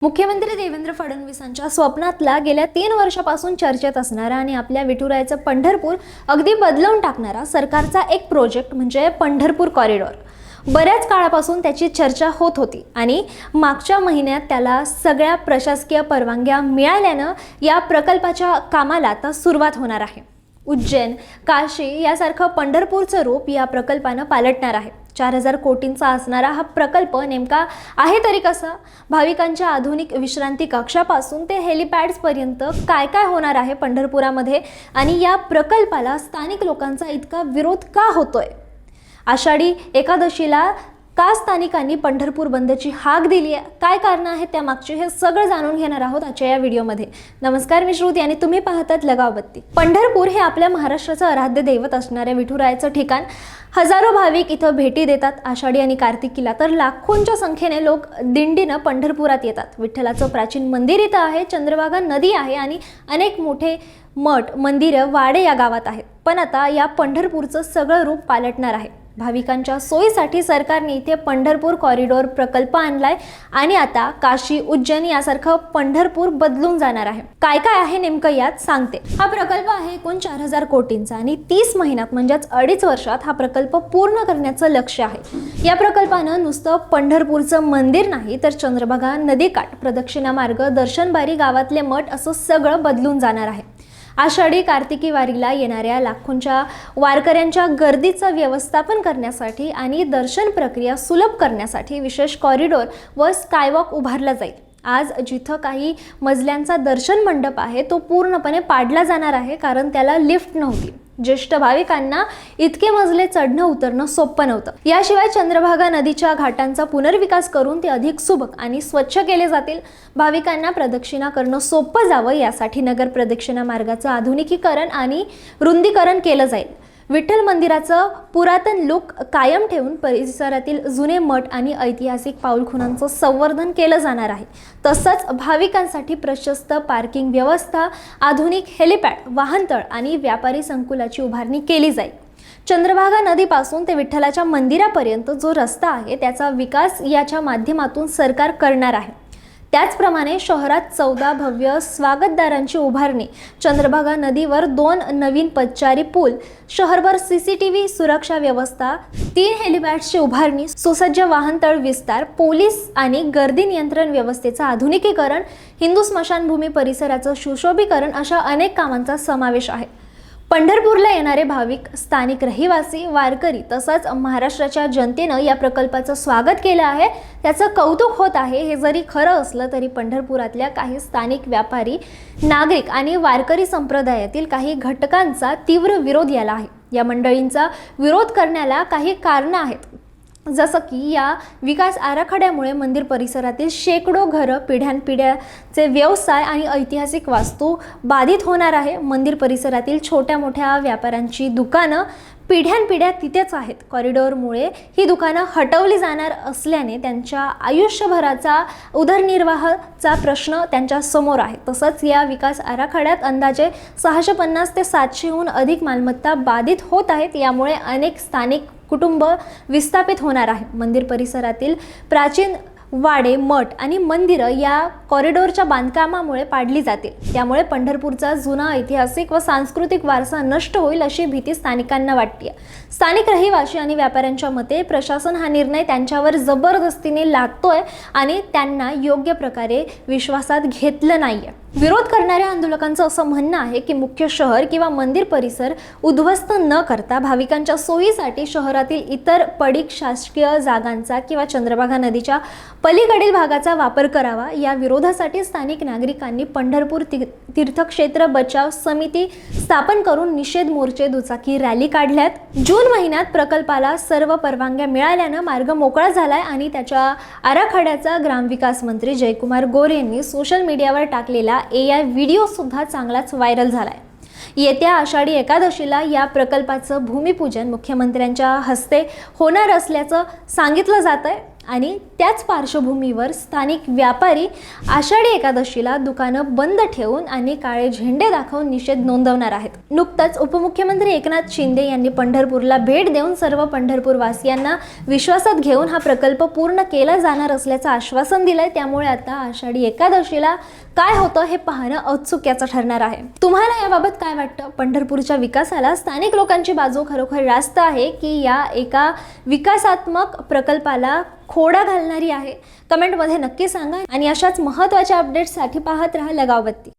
मुख्यमंत्री देवेंद्र फडणवीसांच्या स्वप्नातला गेल्या 3 वर्षापासून चर्चेत असणारा आणि आपल्या विठुरायाचं पंढरपूर अगदी बदलवून टाकणारा सरकारचा एक प्रोजेक्ट म्हणजे पंढरपूर कॉरिडॉर. बऱ्याच काळापासून त्याची चर्चा होत होती आणि मागच्या महिन्यात त्याला सगळ्या प्रशासकीय परवानग्या मिळाल्यानं या प्रकल्पाच्या कामाला आता सुरुवात होणार आहे. उज्जैन, काशी यासारखं पंढरपूरचं रूप या प्रकल्पानं पालटणार आहे. 4000 कोटींचा असणारा हा प्रकल्प नेमका आहे तरी कसा? भाविकांच्या आधुनिक विश्रांती कक्षापासून ते हेलिपॅड्सपर्यंत काय काय होणार आहे पंढरपुरामध्ये आणि या प्रकल्पाला स्थानिक लोकांचा इतका विरोध का होतोय? आषाढी एकादशीला का स्थानिकांनी पंढरपूर बंदची हाक दिली आहे? काय कारण आहेत त्यामागची? हे सगळं जाणून घेणार आहोत आजच्या या व्हिडिओमध्ये. नमस्कार, मी श्रुती आणि तुम्ही पाहतात लगावबत्ती. पंढरपूर हे आपल्या महाराष्ट्राचं आराध्य दैवत असणाऱ्या विठुरायाचं ठिकाण. हजारो भाविक इथं भेटी देतात. आषाढी आणि कार्तिकीला तर लाखोंच्या संख्येने लोक दिंडीनं पंढरपुरात येतात. विठ्ठलाचं प्राचीन मंदिर इथं आहे, चंद्रभागा नदी आहे आणि अनेक मोठे मठ, मंदिरं, वाडे या गावात आहेत. पण आता या पंढरपूरचं सगळं रूप पालटणार आहे. भाविकांच्या सोयीसाठी सरकारने इथे पंढरपूर कॉरिडॉर प्रकल्प आणलाय आणि आता काशी, उज्जैन यासारखं पंढरपूर बदलून जाणार आहे. काय काय आहे नेमकं यात सांगते. हा प्रकल्प आहे एकूण 4000 कोटींचा आणि 30 महिन्यात म्हणजेच 2.5 वर्षात हा प्रकल्प पूर्ण करण्याचं लक्ष्य आहे. या प्रकल्पानं नुसतं पंढरपूरचं मंदिर नाही तर चंद्रभागा नदीकाठ, प्रदक्षिणा मार्ग, दर्शनबारी, गावातले मठ असं सगळं बदलून जाणार आहे. आषाढी कार्तिकी वारीला येणाऱ्या लाखोंच्या वारकऱ्यांच्या गर्दीचं व्यवस्थापन करण्यासाठी आणि दर्शन प्रक्रिया सुलभ करण्यासाठी विशेष कॉरिडॉर व स्कायवॉक उभारला जाईल. आज जिथं काही मजल्यांचा दर्शन मंडप आहे तो पूर्णपणे पाडला जाणार आहे, कारण त्याला लिफ्ट नव्हती. ज्येष्ठ भाविकांना इतके मजले चढणं उतरणं सोपं नव्हतं. याशिवाय चंद्रभागा नदीच्या घाटांचा पुनर्विकास करून ते अधिक सुबक आणि स्वच्छ केले जातील. भाविकांना प्रदक्षिणा करणं सोपं जावं यासाठी नगर प्रदक्षिणा मार्गाचं आधुनिकीकरण आणि रुंदीकरण केलं जाईल. विठ्ठल मंदिराचं पुरातन लुक कायम ठेवून परिसरातील जुने मठ आणि ऐतिहासिक पाऊलखुणांचं संवर्धन केलं जाणार आहे. तसंच भाविकांसाठी प्रशस्त पार्किंग व्यवस्था, आधुनिक हेलिपॅड, वाहनतळ आणि व्यापारी संकुलाची उभारणी केली जाईल. चंद्रभागा नदीपासून ते विठ्ठलाच्या मंदिरापर्यंत जो रस्ता आहे त्याचा विकास याच्या माध्यमातून सरकार करणार आहे. त्याचप्रमाणे शहरात 14 भव्य स्वागतदारांची उभारणी, चंद्रभागा नदीवर 2 नवीन पदचारी पूल, शहरभर CCTV सुरक्षा व्यवस्था, 3 हेलिपॅड्सची उभारणी, सुसज्ज वाहनतळ विस्तार, पोलीस आणि गर्दी नियंत्रण व्यवस्थेचं आधुनिकीकरण, हिंदू स्मशानभूमी परिसराचं सुशोभीकरण अशा अनेक कामांचा समावेश आहे. पंढरपूरला येणारे भाविक, स्थानिक रहिवासी, वारकरी तसंच महाराष्ट्राच्या जनतेनं या प्रकल्पाचं स्वागत केलं आहे. त्याचं कौतुक होत आहे. हे जरी खरं असलं तरी पंढरपुरातल्या काही स्थानिक व्यापारी, नागरिक आणि वारकरी संप्रदायातील काही घटकांचा तीव्र विरोध याला आहे. या मंडळींचा विरोध करण्याला काही कारणं आहेत, जसं की या विकास आराखड्यामुळे मंदिर परिसरातील शेकडो घरं, पिढ्यानपिढ्याचे व्यवसाय आणि ऐतिहासिक वास्तू बाधित होणार आहे. मंदिर परिसरातील छोट्या मोठ्या व्यापाऱ्यांची दुकानं पिढ्यानपिढ्या तिथेच आहेत. कॉरिडॉरमुळे ही दुकानं हटवली जाणार असल्याने त्यांच्या आयुष्यभराचा उदरनिर्वाहाचा प्रश्न त्यांच्या समोर आहे. तसंच या विकास आराखड्यात अंदाजे 650 ते 700हून अधिक मालमत्ता बाधित होत आहेत. यामुळे अनेक स्थानिक कुटुंब विस्थापित होणार आहे. मंदिर परिसरातील प्राचीन वाडे, मठ आणि मंदिरं या कॉरिडॉरच्या बांधकामामुळे पाडली जातील. त्यामुळे पंढरपूरचा जुना ऐतिहासिक व सांस्कृतिक वारसा नष्ट होईल अशी भीती स्थानिकांना वाटते. स्थानिक रहिवासी आणि व्यापाऱ्यांच्या मते प्रशासन हा निर्णय त्यांच्यावर जबरदस्तीने लादतोय आणि त्यांना योग्य प्रकारे विश्वासात घेतलं नाहीये. विरोध करणाऱ्या आंदोलकांचं असं म्हणणं आहे की मुख्य शहर किंवा मंदिर परिसर उद्ध्वस्त न करता भाविकांच्या सोयीसाठी शहरातील इतर पडीक शासकीय जागांचा किंवा चंद्रभागा नदीच्या पलीकडील भागाचा वापर करावा. या विरोधासाठी स्थानिक नागरिकांनी पंढरपूर तीर्थक्षेत्र बचाव समिती स्थापन करून निषेध मोर्चे, दुचाकी रॅली काढल्यात. जून महिन्यात प्रकल्पाला सर्व परवानग्या मिळाल्यानं मार्ग मोकळा झालाय आणि त्याच्या आराखड्याचा ग्रामविकास मंत्री जयकुमार गोरे यांनी सोशल मीडियावर टाकलेला AI व्हिडिओ सुद्धा चांगलाच व्हायरल झालाय. येत्या आषाढी एकादशीला या प्रकल्पाचं भूमिपूजन मुख्यमंत्र्यांच्या हस्ते होणार असल्याचं सांगितलं जात आहे आणि त्याच पार्श्वभूमीवर स्थानिक व्यापारी आषाढी एकादशीला दुकानं बंद ठेवून आणि काळे झेंडे दाखवून निषेध नोंदवणार आहेत. नुकताच उपमुख्यमंत्री एकनाथ शिंदे यांनी पंढरपूरला भेट देऊन सर्व पंढरपूरवासियांना विश्वासात घेऊन हा प्रकल्प पूर्ण केला जाणार असल्याचं आश्वासन दिलंय. त्यामुळे आता आषाढी एकादशीला काय होतं हे पाहणं औत्सुक्याचं ठरणार आहे. तुम्हाला याबाबत काय वाटतं? पंढरपूरच्या विकासाला स्थानिक लोकांची बाजू खरोखर रास्त आहे की या एका विकासात्मक प्रकल्पाला खोडा घालणारी आहे? कमेंटमध्ये नक्की सांगा आणि अशाच महत्त्वाच्या अपडेट्ससाठी पाहत राहा लगावबत्ती.